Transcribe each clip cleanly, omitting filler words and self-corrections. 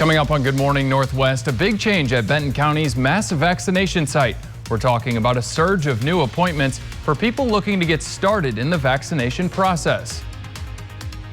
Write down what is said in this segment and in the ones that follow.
Coming up on Good Morning Northwest, a big change at Benton County's mass vaccination site. We're talking about a surge of new appointments for people looking to get started in the vaccination process.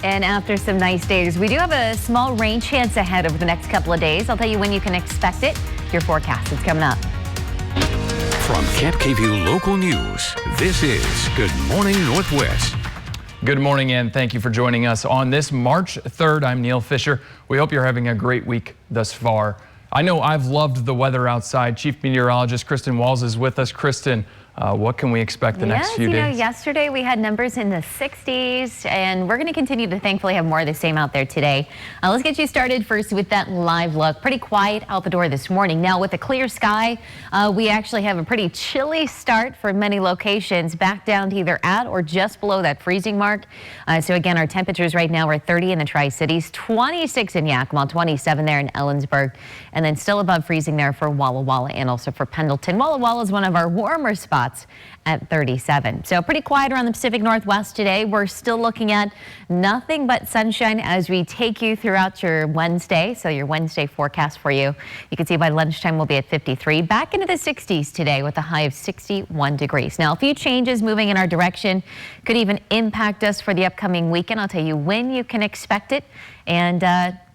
And after some nice days, we do have a small rain chance ahead over the next couple of days. I'll tell you when you can expect it. Your forecast is coming up. From Camp KVUE Local News, this is Good Morning Northwest. Good morning and thank you for joining us on this March 3rd. I'm Neil Fischer. We hope you're having a great week thus far. I know I've loved the weather outside. Chief Meteorologist Kristin is with us. Kristin, what can we expect the next few days? Yesterday we had numbers in the 60s, and we're going to continue to thankfully have more of the same out there today. Let's get you started first with that live look. Pretty quiet out the door this morning. Now with a clear sky, we actually have a pretty chilly start for many locations, back down to either at or just below that freezing mark. So again, our temperatures right now are 30 in the Tri-Cities, 26 in Yakima, 27 there in Ellensburg, and then still above freezing there for Walla Walla and also for Pendleton. Walla Walla is one of our warmer spots at 37. So pretty quiet around the Pacific Northwest today. We're still looking at nothing but sunshine as we take you throughout your Wednesday. So your Wednesday forecast for you. You can see by lunchtime we'll be at 53, back into the 60s today with a high of 61 degrees. Now a few changes moving in our direction could even impact us for the upcoming weekend. I'll tell you when you can expect it and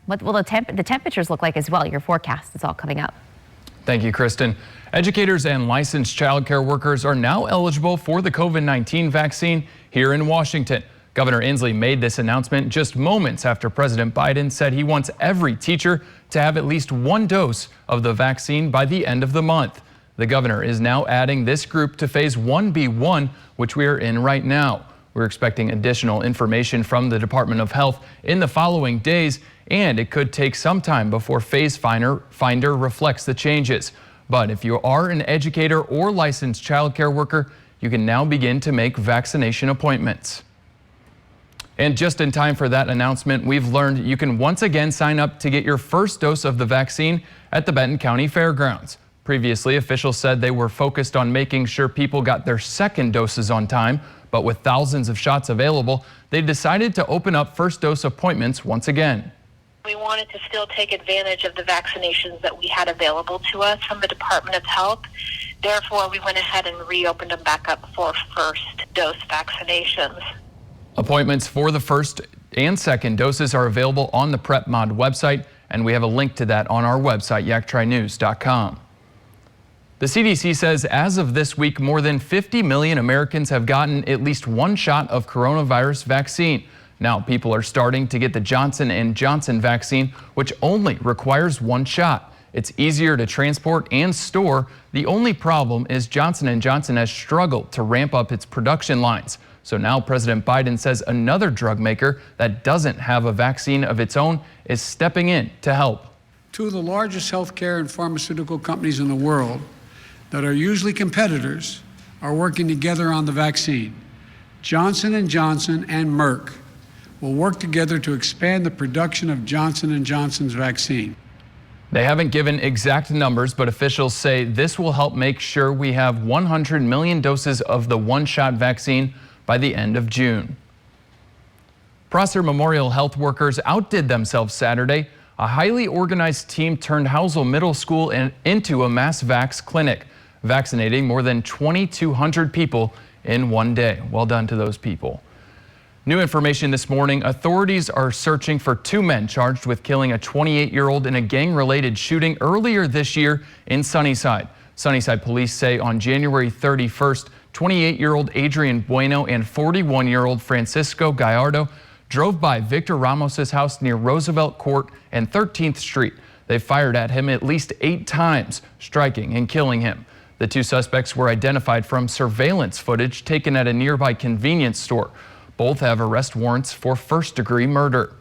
what will the temperatures look like as well. Your forecast is all coming up. Thank you, Kristin. Educators and licensed child care workers are now eligible for the COVID-19 vaccine here in Washington. Governor Inslee made this announcement just moments after President Biden said he wants every teacher to have at least one dose of the vaccine by the end of the month. The governor is now adding this group to phase 1B1, which we are in right now. We're expecting additional information from the Department of Health in the following days, and it could take some time before Phase Finder reflects the changes. But if you are an educator or licensed child care worker, you can now begin to make vaccination appointments. And just in time for that announcement, we've learned you can once again sign up to get your first dose of the vaccine at the Benton County Fairgrounds. Previously, officials said they were focused on making sure people got their second doses on time, but with thousands of shots available, they decided to open up first dose appointments once again. We wanted to still take advantage of the vaccinations that we had available to us from the Department of Health. Therefore, we went ahead and reopened them back up for first dose vaccinations. Appointments for the first and second doses are available on the PrepMod website, and we have a link to that on our website, yaktrinews.com. The CDC says as of this week, more than 50 million Americans have gotten at least one shot of coronavirus vaccine. Now people are starting to get the Johnson & Johnson vaccine, which only requires one shot. It's easier to transport and store. The only problem is Johnson & Johnson has struggled to ramp up its production lines. So now President Biden says another drug maker that doesn't have a vaccine of its own is stepping in to help. Two of the largest healthcare and pharmaceutical companies in the world that are usually competitors are working together on the vaccine. Johnson & Johnson and Merck will work together to expand the production of Johnson & Johnson's vaccine. They haven't given exact numbers, but officials say this will help make sure we have 100 million doses of the one-shot vaccine by the end of June. Prosser Memorial Health workers outdid themselves Saturday. A highly organized team turned Housel Middle School into a mass vax clinic, vaccinating more than 2,200 people in one day. Well done to those people. New information this morning, authorities are searching for two men charged with killing a 28-year-old in a gang-related shooting earlier this year in Sunnyside. Sunnyside police say on January 31st, 28-year-old Adrian Bueno and 41-year-old Francisco Gallardo drove by Victor Ramos's house near Roosevelt Court and 13th Street. They fired at him at least 8 times, striking and killing him. The two suspects were identified from surveillance footage taken at a nearby convenience store. Both have arrest warrants for first-degree murder.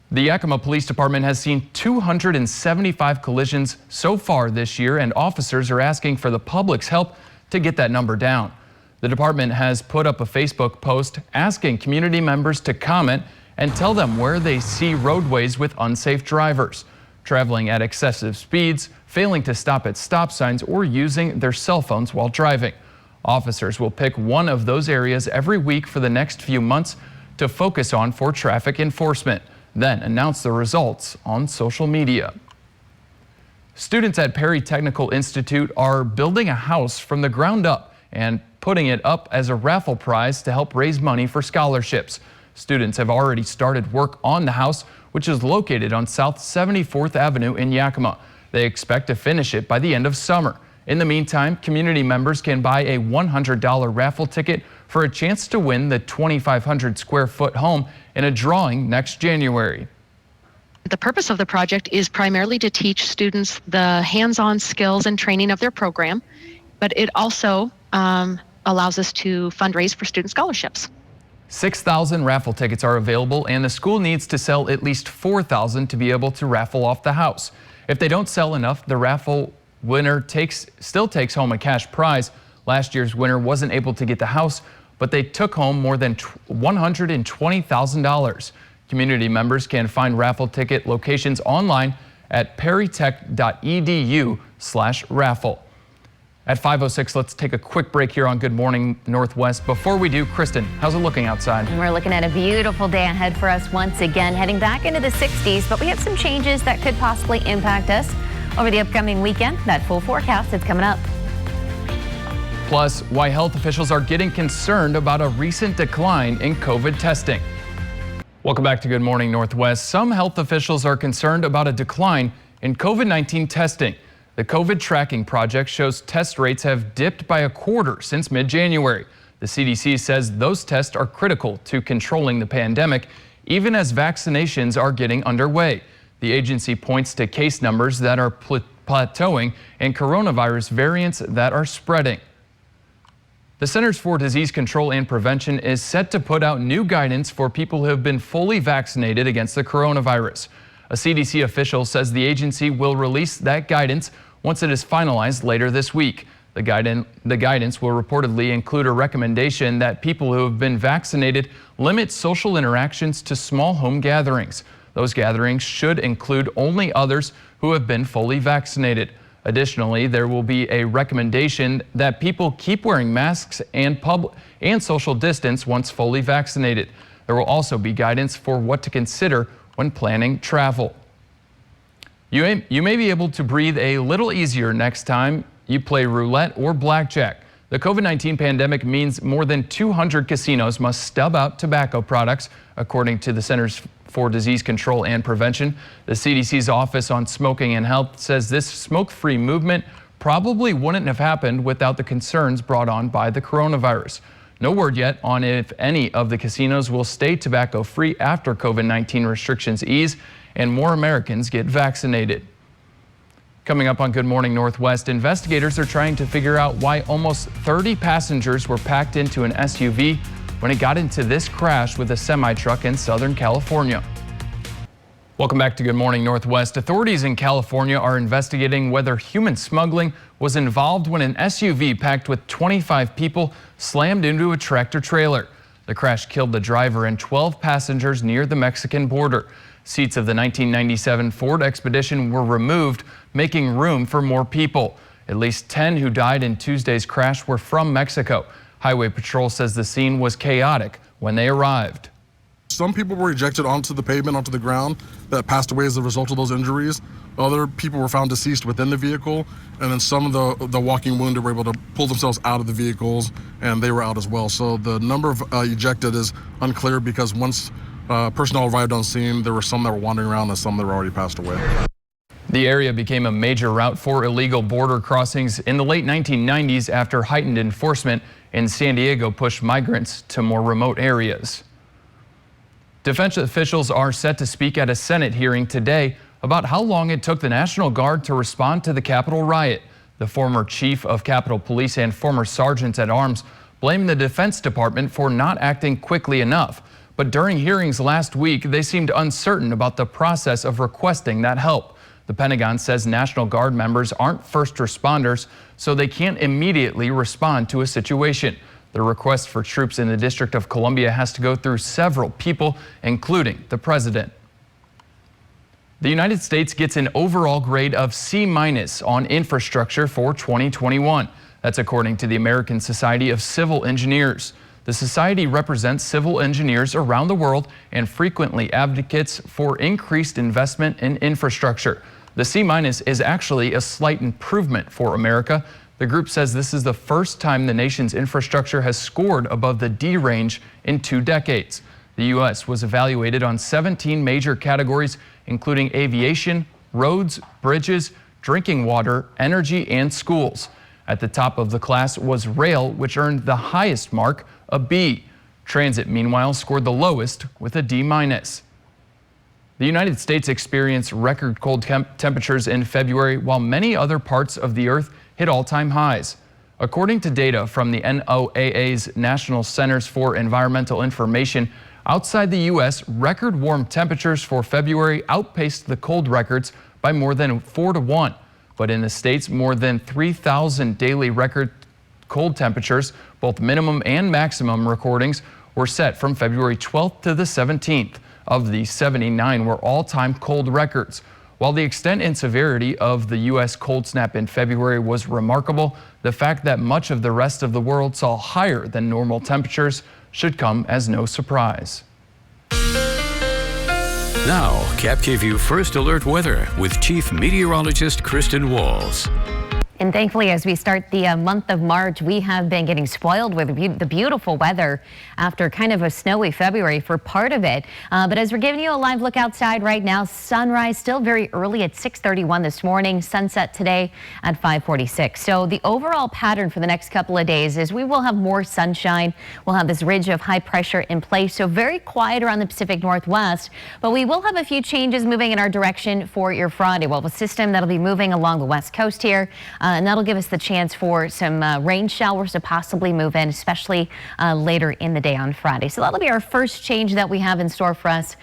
The Yakima Police Department has seen 275 collisions so far this year, and officers are asking for the public's help to get that number down. The department has put up a Facebook post asking community members to comment and tell them where they see roadways with unsafe drivers, traveling at excessive speeds, failing to stop at stop signs, or using their cell phones while driving. Officers will pick one of those areas every week for the next few months to focus on for traffic enforcement. then announce the results on social media. Students at Perry Technical Institute are building a house from the ground up and putting it up as a raffle prize to help raise money for scholarships. Students have already started work on the house, which is located on South 74th Avenue in Yakima. They expect to finish it by the end of summer. In the meantime, community members can buy a $100 raffle ticket for a chance to win the 2,500 square foot home in a drawing next January. The purpose of the project is primarily to teach students the hands-on skills and training of their program, but it also allows us to fundraise for student scholarships. 6,000 raffle tickets are available, and the school needs to sell at least 4,000 to be able to raffle off the house. If they don't sell enough, the raffle winner still takes home a cash prize. Last year's winner wasn't able to get the house, but they took home more than $120,000. Community members can find raffle ticket locations online at perrytech.edu/raffle. At 5:06, let's take a quick break here on Good Morning Northwest. Before we do, Kristin, how's it looking outside? And we're looking at a beautiful day ahead for us once again, heading back into the 60s, but we have some changes that could possibly impact us over the upcoming weekend. That full forecast is coming up. Plus, why health officials are getting concerned about a recent decline in COVID testing. Welcome back to Good Morning Northwest. Some health officials are concerned about a decline in COVID-19 testing. The COVID tracking project shows test rates have dipped by a quarter since mid-January. The CDC says those tests are critical to controlling the pandemic, even as vaccinations are getting underway. The agency points to case numbers that are plateauing and coronavirus variants that are spreading. The Centers for Disease Control and Prevention is set to put out new guidance for people who have been fully vaccinated against the coronavirus. A CDC official says the agency will release that guidance once it is finalized later this week. The guidance will reportedly include a recommendation that people who have been vaccinated limit social interactions to small home gatherings. Those gatherings should include only others who have been fully vaccinated. Additionally, there will be a recommendation that people keep wearing masks and social distance once fully vaccinated. There will also be guidance for what to consider when planning travel. You may be able to breathe a little easier next time you play roulette or blackjack. The COVID-19 pandemic means more than 200 casinos must stub out tobacco products, according to the Centers for Disease Control and Prevention. The CDC's Office on Smoking and Health says this smoke-free movement probably wouldn't have happened without the concerns brought on by the coronavirus. No word yet on if any of the casinos will stay tobacco-free after COVID-19 restrictions ease and more Americans get vaccinated. Coming up on Good Morning Northwest, investigators are trying to figure out why almost 30 passengers were packed into an SUV when it got into this crash with a semi-truck in Southern California. Welcome back to Good Morning Northwest. Authorities in California are investigating whether human smuggling was involved when an SUV packed with 25 people slammed into a tractor trailer. The crash killed the driver and 12 passengers near the Mexican border. Seats of the 1997 Ford Expedition were removed, making room for more people. At least 10 who died in Tuesday's crash were from Mexico. Highway Patrol says the scene was chaotic when they arrived. Some people were ejected onto the pavement, onto the ground, that passed away as a result of those injuries. Other people were found deceased within the vehicle, and then some of the walking wounded were able to pull themselves out of the vehicles, and they were out as well. So the number of ejected is unclear because once personnel arrived on scene, there were some that were wandering around and some that were already passed away. The area became a major route for illegal border crossings in the late 1990s after heightened enforcement in San Diego pushed migrants to more remote areas. Defense officials are set to speak at a Senate hearing today about how long it took the National Guard to respond to the Capitol riot. The former chief of Capitol Police and former sergeants at arms blamed the Defense Department for not acting quickly enough. But during hearings last week, they seemed uncertain about the process of requesting that help. The Pentagon says National Guard members aren't first responders, so they can't immediately respond to a situation. The request for troops in the District of Columbia has to go through several people, including the president. The United States gets an overall grade of C- on infrastructure for 2021. That's according to the American Society of Civil Engineers. The society represents civil engineers around the world and frequently advocates for increased investment in infrastructure. The C- is actually a slight improvement for America. The group says this is the first time the nation's infrastructure has scored above the D range in 2 decades. The U.S. was evaluated on 17 major categories, including aviation, roads, bridges, drinking water, energy, and schools. At the top of the class was rail, which earned the highest mark, a B. Transit, meanwhile, scored the lowest with a D-. The United States experienced record cold temperatures in February, while many other parts of the earth hit all-time highs. According to data from the NOAA's National Centers for Environmental Information, outside the U.S., record warm temperatures for February outpaced the cold records by more than 4 to 1. But in the States, more than 3,000 daily record cold temperatures, both minimum and maximum recordings, were set from February 12th to the 17th. Of these, 79 were all-time cold records. While the extent and severity of the U.S. cold snap in February was remarkable, the fact that much of the rest of the world saw higher than normal temperatures should come as no surprise. Now, Cap KVU First Alert Weather with Chief Meteorologist Kristin Walls. And thankfully, as we start the month of March, we have been getting spoiled with the beautiful weather after kind of a snowy February for part of it. But as we're giving you a live look outside right now, sunrise still very early at 6:31 this morning, sunset today at 5:46. So the overall pattern for the next couple of days is we will have more sunshine. We'll have this ridge of high pressure in place, so very quiet around the Pacific Northwest. But we will have a few changes moving in our direction for your Friday. Well, the system that'll be moving along the west coast here. And that'll give us the chance for some rain showers to possibly move in, especially later in the day on Friday. So that'll be our first change that we have in store for us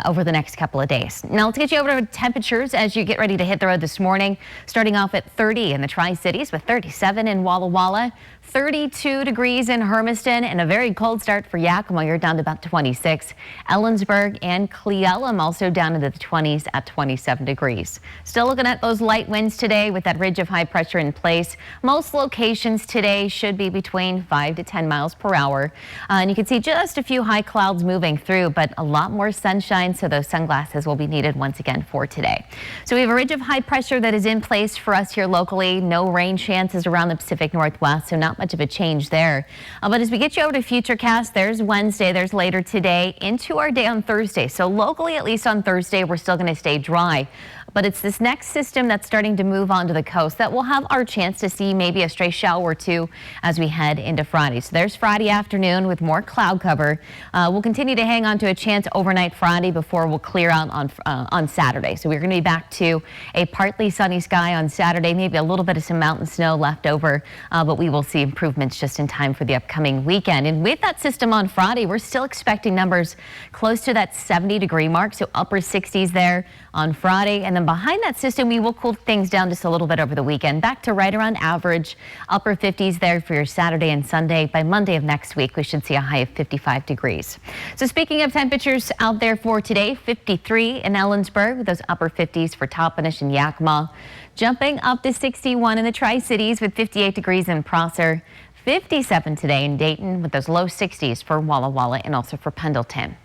over the next couple of days. Now let's get you over to temperatures as you get ready to hit the road this morning. Starting off at 30 in the Tri-Cities with 37 in Walla Walla. 32 degrees in Hermiston, and a very cold start for Yakima. You're down to about 26. Ellensburg and Cle Elum also down into the 20s at 27 degrees. Still looking at those light winds today with that ridge of high pressure in place. Most locations today should be between 5 to 10 miles per hour. And you can see just a few high clouds moving through, but a lot more sunshine, so those sunglasses will be needed once again for today. So we have a ridge of high pressure that is in place for us here locally. No rain chances around the Pacific Northwest, so not much of a change there. But as we get you over to Futurecast, there's Wednesday, there's later today into our day on Thursday. So locally, at least on Thursday, we're still going to stay dry. But it's this next system that's starting to move onto the coast that will have our chance to see maybe a stray shower or two as we head into Friday. So there's Friday afternoon with more cloud cover. We'll continue to hang on to a chance overnight Friday before we'll clear out on Saturday. So we're going to be back to a partly sunny sky on Saturday, maybe a little bit of some mountain snow left over, but we will see improvements just in time for the upcoming weekend. And with that system on Friday, we're still expecting numbers close to that 70-degree mark, so upper 60s there on Friday. And then behind that system, we will cool things down just a little bit over the weekend, back to right around average, upper 50s there for your Saturday and Sunday. By Monday of next week, we should see a high of 55 degrees. So speaking of temperatures out there for today, 53 in Ellensburg with those upper 50s for Toppenish and Yakima, jumping up to 61 in the Tri-Cities with 58 degrees in Prosser. 57 today in Dayton with those low 60s for Walla Walla and also for Pendleton.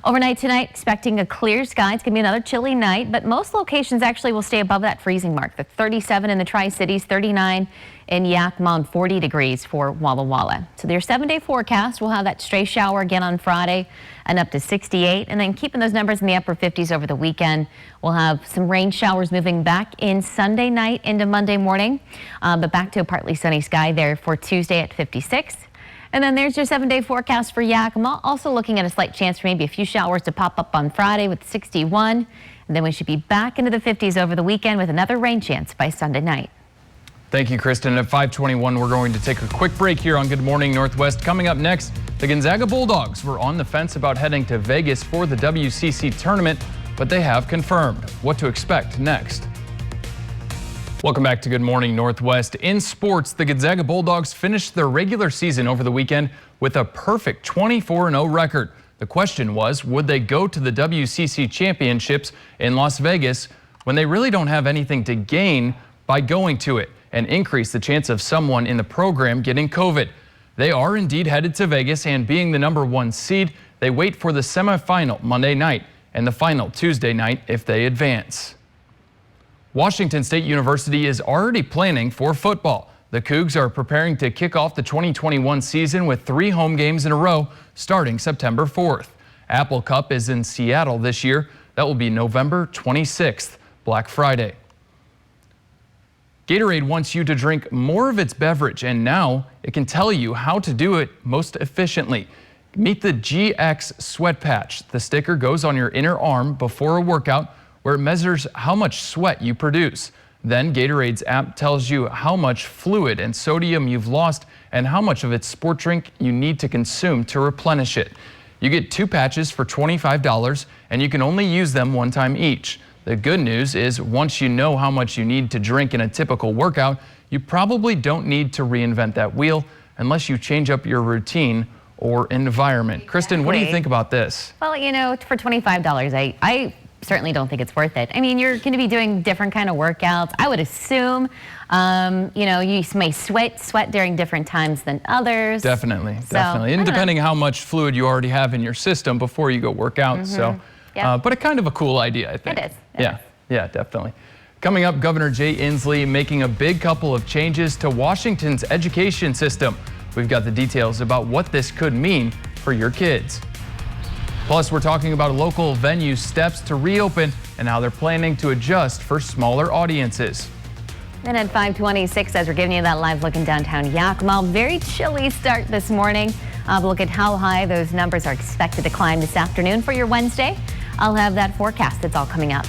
Overnight tonight, expecting a clear sky. It's going to be another chilly night, but most locations actually will stay above that freezing mark. The 37 in the Tri-Cities, 39 in Yakima, and 40 degrees for Walla Walla. So their 7-day forecast, we'll have that stray shower again on Friday and up to 68. And then keeping those numbers in the upper 50s over the weekend. We'll have some rain showers moving back in Sunday night into Monday morning, but back to a partly sunny sky there for Tuesday at 56. And then there's your 7-day forecast for Yakima. Also looking at a slight chance for maybe a few showers to pop up on Friday with 61. And then we should be back into the 50s over the weekend with another rain chance by Sunday night. Thank you, Kristin. At 5:21, we're going to take a quick break here on Good Morning Northwest. Coming up next, the Gonzaga Bulldogs were on the fence about heading to Vegas for the WCC tournament, but they have confirmed. What to expect next. Welcome back to Good Morning Northwest. In sports, the Gonzaga Bulldogs finished their regular season over the weekend with a perfect 24-0 record. The question was, would they go to the WCC championships in Las Vegas when they really don't have anything to gain by going to it and increase the chance of someone in the program getting COVID? They are indeed headed to Vegas, and being the #1 seed, they wait for the semifinal Monday night and the final Tuesday night if they advance. Washington State University is already planning for football. The Cougs are preparing to kick off the 2021 season with 3 home games in a row starting September 4th. Apple Cup is in Seattle this year. That will be November 26th, Black Friday. Gatorade wants you to drink more of its beverage, and now it can tell you how to do it most efficiently. Meet the GX Sweat Patch. The sticker goes on your inner arm before a workout, where it measures how much sweat you produce. Then Gatorade's app tells you how much fluid and sodium you've lost and how much of its sport drink you need to consume to replenish it. You get 2 patches for $25, and you can only use them 1 time each. The good news is once you know how much you need to drink in a typical workout, you probably don't need to reinvent that wheel unless you change up your routine or environment. Kristin, what do you think about this? Well, you know, for $25, I certainly don't think it's worth it. I mean, you're going to be doing different kind of workouts. I would assume, you know, you may sweat during different times than others. Definitely. So, And depending how much fluid you already have in your system before you go work out. So, but a kind of a cool idea, I think. It is. Yeah, definitely. Coming up, Governor Jay Inslee making a big couple of changes to Washington's education system. We've got the details about what this could mean for your kids. Plus, we're talking about local venue steps to reopen and how they're planning to adjust for smaller audiences. Then at 5:26, as we're giving you that live look in downtown Yakima, very chilly start this morning. Look at how high those numbers are expected to climb this afternoon for your Wednesday. I'll have that forecast. It's all coming up.